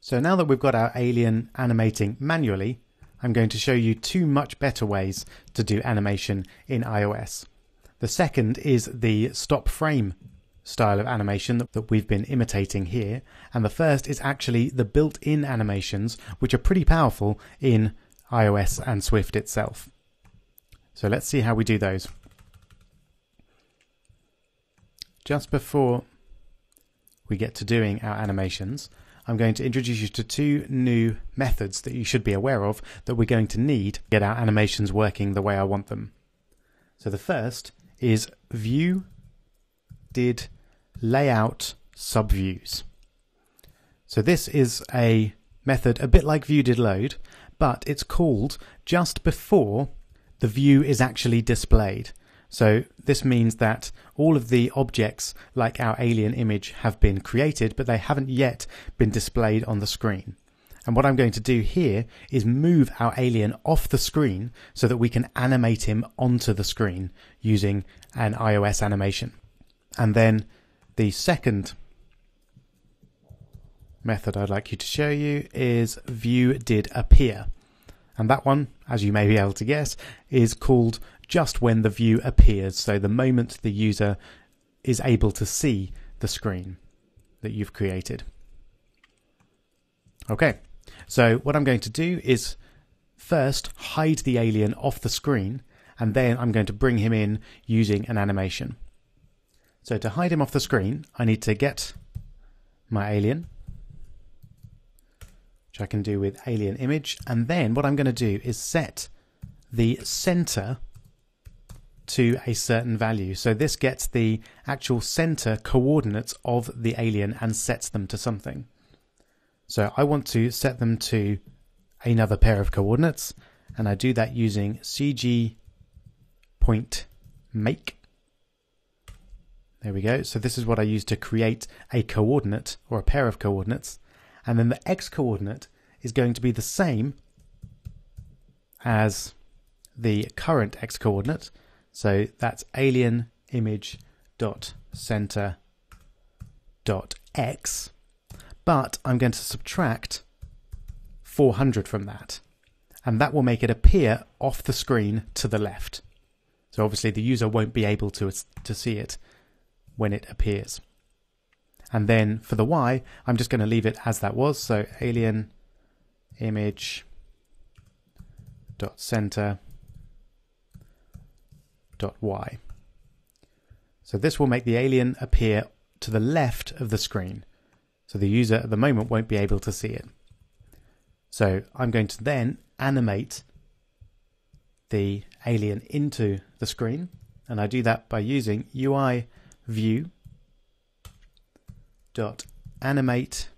So now that we've got our alien animating manually, I'm going to show you two much better ways to do animation in iOS. The second is the stop frame style of animation that we've been imitating here, and the first is actually the built-in animations, which are pretty powerful in iOS and Swift itself. So let's see how we do those. Just before we get to doing our animations, I'm going to introduce you to two new methods that you should be aware of that we're going to need to get our animations working the way I want them. So the first is view did layout subviews. So this is a method a bit like view did load, but it's called just before the view is actually displayed. So this means that all of the objects like our alien image have been created, but they haven't yet been displayed on the screen. And what I'm going to do here is move our alien off the screen so that we can animate him onto the screen using an iOS animation. And then the second method I'd like you to show you is view did appear. And that one, as you may be able to guess, is called just when the view appears, so the moment the user is able to see the screen that you've created. Okay, so what I'm going to do is first hide the alien off the screen, and then I'm going to bring him in using an animation. So to hide him off the screen, I need to get my alien, which I can do with alien image, and then what I'm going to do is set the center to a certain value. So this gets the actual center coordinates of the alien and sets them to something. So I want to set them to another pair of coordinates, and I do that using CG point make. There we go. So this is what I use to create a coordinate or a pair of coordinates. And then the x coordinate is going to be the same as the current x coordinate. So that's alien image dot center dot x, but I'm going to subtract 400 from that, and that will make it appear off the screen to the left. So obviously the user won't be able to see it when it appears. And then for the y, I'm just going to leave it as that was. So alien image dot center dot y. So this will make the alien appear to the left of the screen. So the user at the moment won't be able to see it. So I'm going to then animate the alien into the screen, and I do that by using UI view dot animate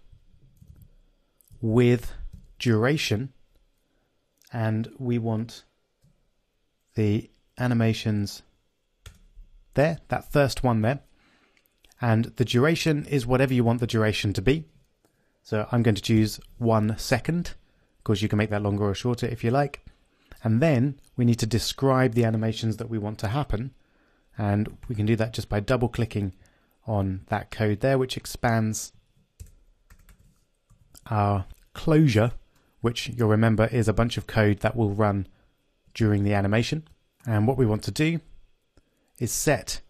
with duration, and we want the animations there, that first one there, and the duration is whatever you want the duration to be. So I'm going to choose 1 second. Of course you can make that longer or shorter if you like. And then we need to describe the animations that we want to happen, and we can do that just by double clicking on that code there, which expands our closure, which you'll remember is a bunch of code that will run during the animation. And what we want to do is set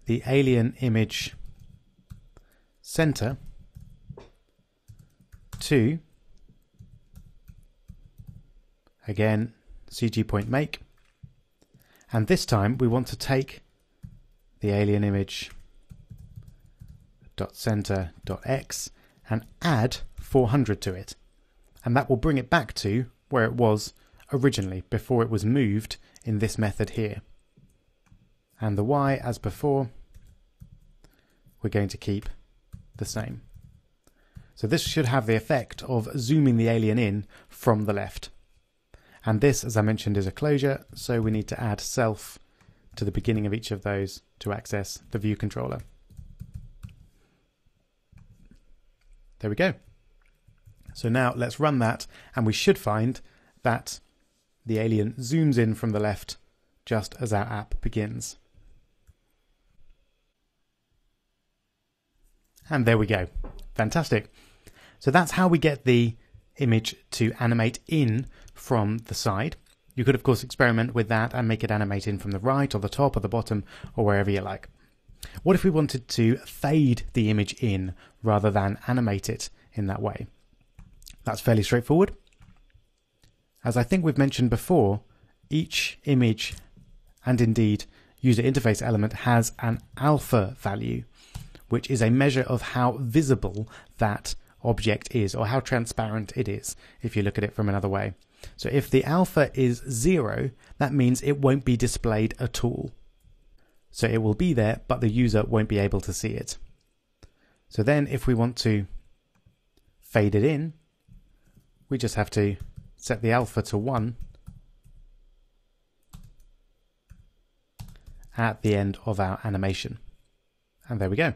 the alien image center to, again, CG point make, and this time we want to take the alien image dot center dot x and add 400 to it, and that will bring it back to where it was originally before it was moved in this method here. And the y, as before, we're going to keep the same. So this should have the effect of zooming the alien in from the left. And this, as I mentioned, is a closure, so we need to add self to the beginning of each of those to access the view controller. There we go. So now let's run that, and we should find that the alien zooms in from the left just as our app begins. And there we go. Fantastic. So that's how we get the image to animate in from the side. You could of course experiment with that and make it animate in from the right or the top or the bottom or wherever you like. What if we wanted to fade the image in rather than animate it in that way? That's fairly straightforward. As I think we've mentioned before, each image and indeed user interface element has an alpha value, which is a measure of how visible that object is or how transparent it is if you look at it from another way. So if the alpha is 0, that means it won't be displayed at all. So it will be there, but the user won't be able to see it. So then if we want to fade it in, we just have to set the alpha to 1 at the end of our animation. And there we go.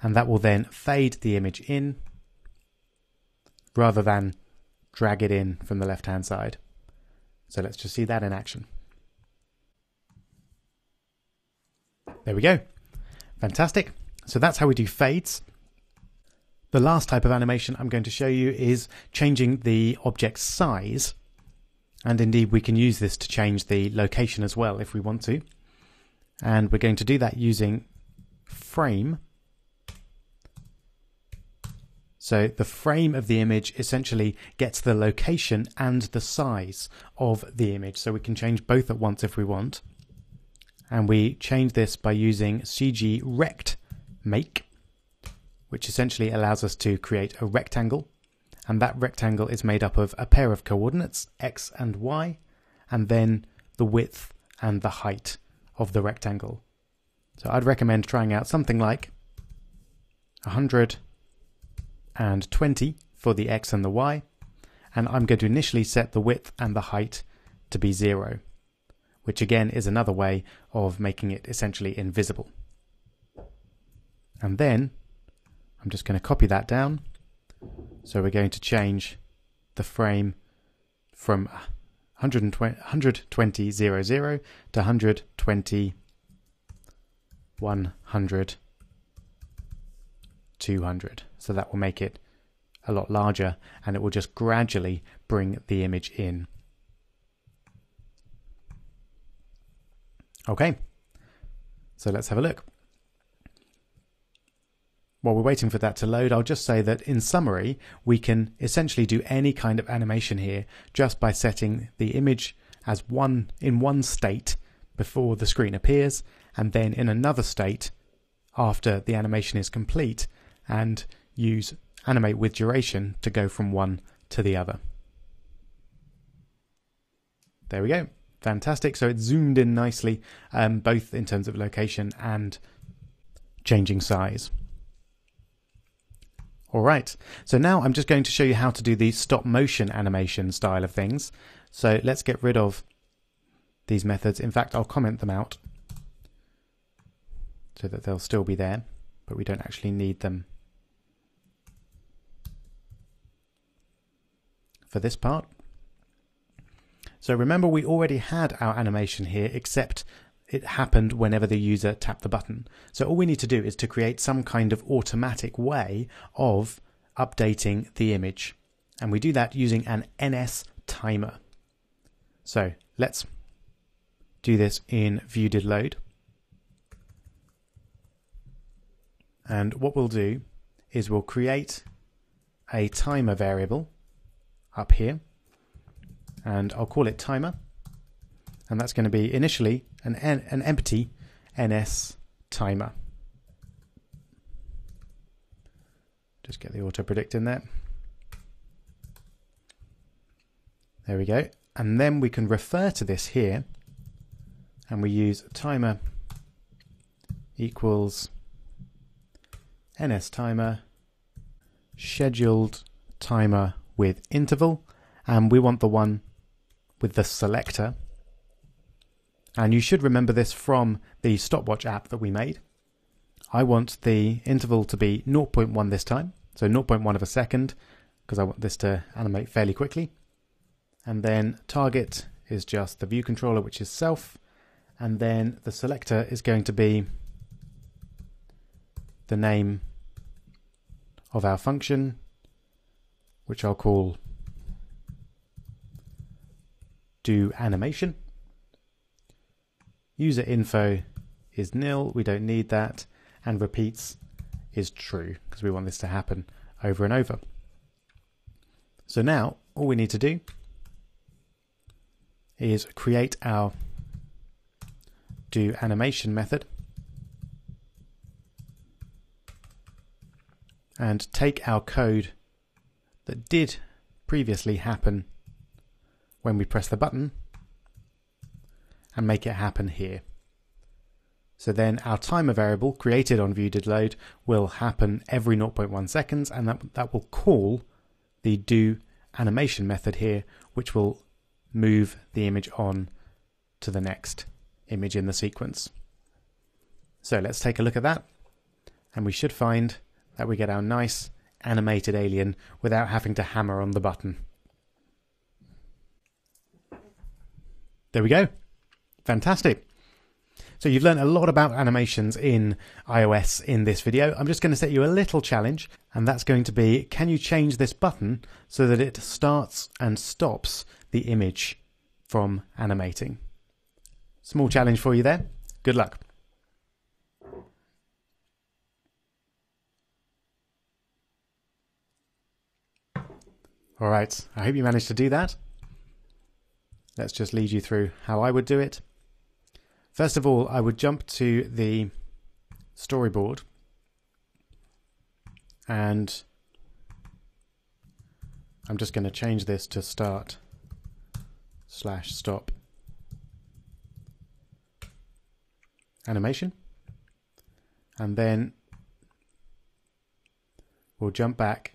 And that will then fade the image in rather than drag it in from the left-hand side. So let's just see that in action. There we go. Fantastic. So that's how we do fades. The last type of animation I'm going to show you is changing the object's size. And indeed, we can use this to change the location as well if we want to. And we're going to do that using frame. So the frame of the image essentially gets the location and the size of the image. So we can change both at once if we want. And we change this by using CG Rect Make, which essentially allows us to create a rectangle. And that rectangle is made up of a pair of coordinates, X and Y, and then the width and the height of the rectangle. So I'd recommend trying out something like 120 for the X and the Y, and I'm going to initially set the width and the height to be 0, which again is another way of making it essentially invisible. And then I'm just going to copy that down. So we're going to change the frame from 120 0 0 to 120 100 200. So that will make it a lot larger, and it will just gradually bring the image in. Okay, so let's have a look. While we're waiting for that to load, I'll just say that in summary, we can essentially do any kind of animation here just by setting the image as in one state before the screen appears, and then in another state after the animation is complete, and use animate with duration to go from one to the other. There we go. Fantastic. So it's zoomed in nicely, both in terms of location and changing size. All right. So now I'm just going to show you how to do the stop motion animation style of things. So let's get rid of these methods. In fact, I'll comment them out so that they'll still be there, but we don't actually need them for this part. So remember, we already had our animation here, except it happened whenever the user tapped the button. So all we need to do is to create some kind of automatic way of updating the image. And we do that using an NS timer. So let's do this in ViewDidLoad. And what we'll do is we'll create a timer variable up here, and I'll call it timer, and that's going to be initially an empty NS timer. Just get the auto predict in there. There we go. And then we can refer to this here, and we use timer equals NS timer scheduled timer with interval, and we want the one with the selector. And you should remember this from the stopwatch app that we made. I want the interval to be 0.1 this time, so 0.1 of a second, because I want this to animate fairly quickly. And then target is just the view controller, which is self, and then the selector is going to be the name of our function, which I'll call do animation. User info is nil, we don't need that, and repeats is true because we want this to happen over and over. So now all we need to do is create our do animation method and take our code that did previously happen when we press the button and make it happen here. So then our timer variable created on viewDidLoad will happen every 0.1 seconds, and that will call the do animation method here, which will move the image on to the next image in the sequence. So let's take a look at that, and we should find that we get our nice animated alien without having to hammer on the button. There we go. Fantastic. So you've learned a lot about animations in iOS in this video. I'm just going to set you a little challenge, and that's going to be, can you change this button so that it starts and stops the image from animating? Small challenge for you there. Good luck. All right, I hope you managed to do that. Let's just lead you through how I would do it. First of all, I would jump to the storyboard and I'm just going to change this to start/stop animation, and then we'll jump back,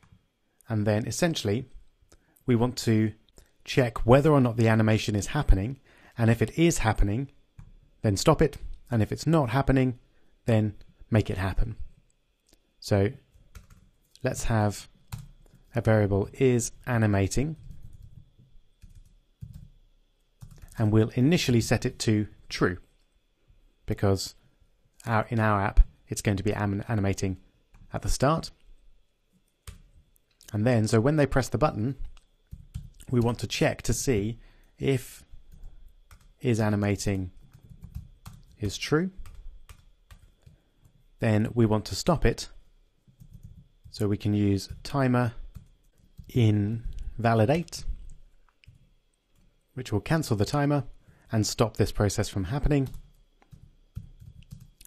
and then essentially we want to check whether or not the animation is happening, and if it is happening, then stop it, and if it's not happening, then make it happen. So let's have a variable is animating, and we'll initially set it to true because in our app it's going to be animating at the start. And then, so when they press the button, we want to check to see if is animating is true. Then we want to stop it, so we can use timer invalidate, which will cancel the timer and stop this process from happening.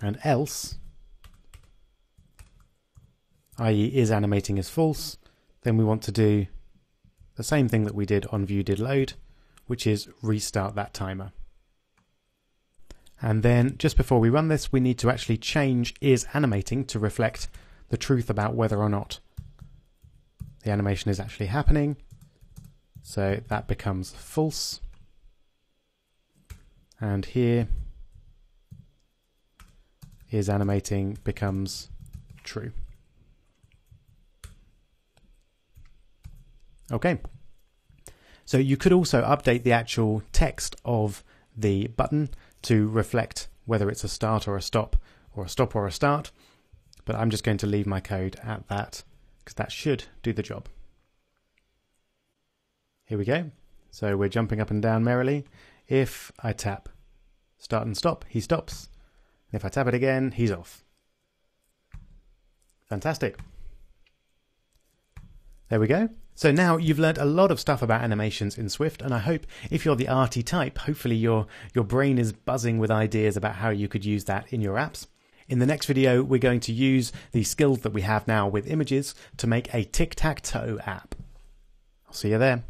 And else, i.e. is animating is false, then we want to do the same thing that we did on viewDidLoad, which is restart that timer. And then just before we run this, we need to actually change is animating to reflect the truth about whether or not the animation is actually happening. So that becomes false. And here is animating becomes true. Okay. So you could also update the actual text of the button to reflect whether it's a start or a stop, or a stop or a start. But I'm just going to leave my code at that because that should do the job. Here we go. So we're jumping up and down merrily. If I tap start and stop, he stops. And if I tap it again, he's off. Fantastic. There we go. So now you've learned a lot of stuff about animations in Swift, and I hope if you're the arty type, hopefully your brain is buzzing with ideas about how you could use that in your apps. In the next video, we're going to use the skills that we have now with images to make a tic-tac-toe app. I'll see you there.